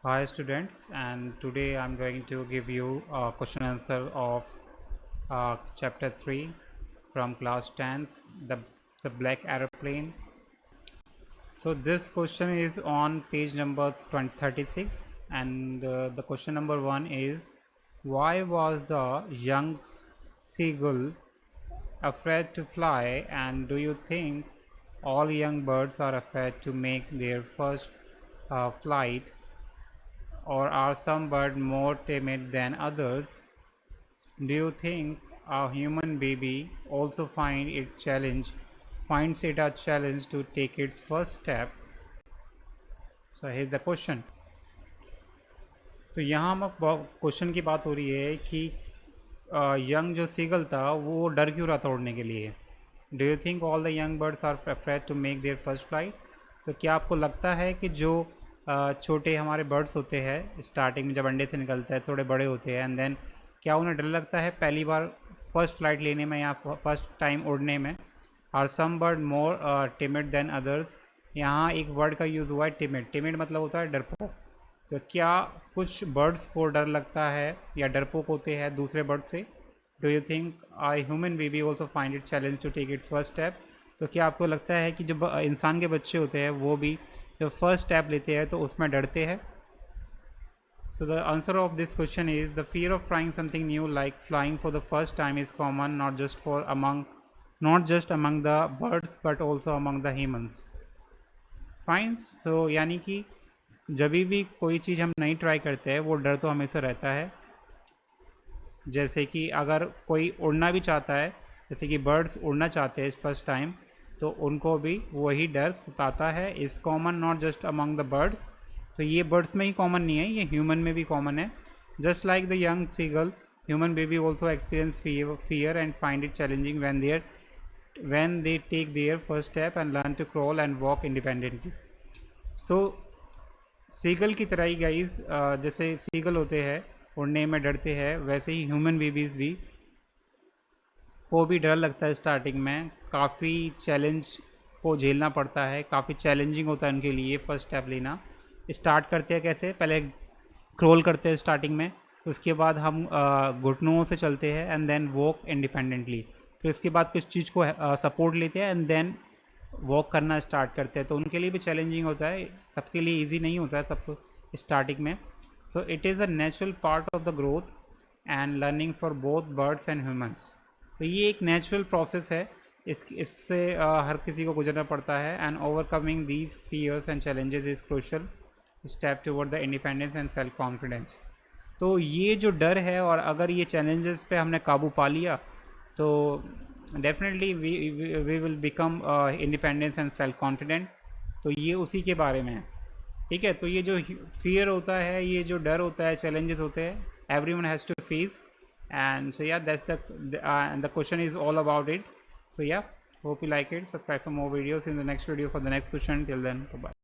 Hi students, and today I'm going to give you a question answer of chapter 3 from class 10th, the black aeroplane. So this question is on page number 36, and the question number 1 is, why was the young seagull afraid to fly, and do you think all young birds are afraid to make their first flight, or are some birds more timid than others? Do you think a human baby also finds it a challenge to take its first step? So here's the question. तो यहाँ हम question की बात हो रही है कि young जो सीगल था वो डर क्यों रहा था उड़ने के लिए. Do you think all the young birds are afraid to make their first flight? तो क्या आपको लगता है कि जो छोटे हमारे बर्ड्स होते हैं स्टार्टिंग में जब अंडे से निकलते हैं थोड़े बड़े होते हैं, एंड देन क्या उन्हें डर लगता है पहली बार फर्स्ट फ्लाइट लेने में या फर्स्ट टाइम उड़ने में? Are some bird more timid than others? यहाँ एक वर्ड का यूज़ हुआ है टिमिड. टिमिड मतलब होता है डरपोक. तो क्या कुछ बर्ड्स को डर लगता है या डरपोक होते हैं दूसरे बर्ड से? Do you think I human baby also find it challenge to take it first step? तो क्या आपको लगता है कि जब इंसान के बच्चे होते हैं वो भी जब फर्स्ट स्टेप लेते हैं तो उसमें डरते हैं? So the answer of this question is, the fear of trying something new like flying for the first time is common not just among the birds but also among the humans. Fine. So यानी कि जब भी कोई चीज़ हम नई try करते हैं वो डर तो हमेशा रहता है. जैसे कि अगर कोई उड़ना भी चाहता है, जैसे कि बर्ड्स उड़ना चाहते हैं इस फर्स्ट टाइम, तो उनको भी वही डर सताता है. Is common not just among the birds. तो ये बर्ड्स में ही कॉमन नहीं है, ये ह्यूमन में भी कॉमन है. Just like the young seagull, human baby also experience fear and find it challenging when they take their first step and learn to crawl and walk independently. So seagull की तरह ही guys, जैसे seagull होते हैं उड़ने में डरते हैं, वैसे ही ह्यूमन बेबीज़ भी को भी डर लगता है स्टार्टिंग में. काफ़ी चैलेंज को झेलना पड़ता है, काफ़ी चैलेंजिंग होता है उनके लिए फर्स्ट स्टेप लेना. स्टार्ट करते हैं कैसे? पहले क्रोल करते हैं स्टार्टिंग में, उसके बाद हम घुटनों से चलते हैं एंड देन वॉक इंडिपेंडेंटली. फिर उसके बाद कुछ चीज़ को सपोर्ट लेते हैं एंड देन वॉक करना स्टार्ट करते हैं. तो उनके लिए भी चैलेंजिंग होता है, सबके लिए ईजी नहीं होता है सबको स्टार्टिंग में. So it is a natural part of the growth and learning for both birds and humans. तो ये एक नेचुरल प्रोसेस है, इससे हर किसी को गुजरना पड़ता है. And overcoming these fears and challenges is crucial step toward the independence and self confidence. तो ये जो डर है, और अगर ये चैलेंजेस पे हमने काबू पा लिया तो definitely we will become independence and self confident. तो ये उसी के बारे में है. ठीक है. तो ये जो फियर होता है, ये जो डर होता है, चैलेंजेस होते हैं, everyone has to face. And so yeah, that's the question is all about it. So yeah, hope you like it. Subscribe for more videos in the next video for the next question. Till then, bye bye.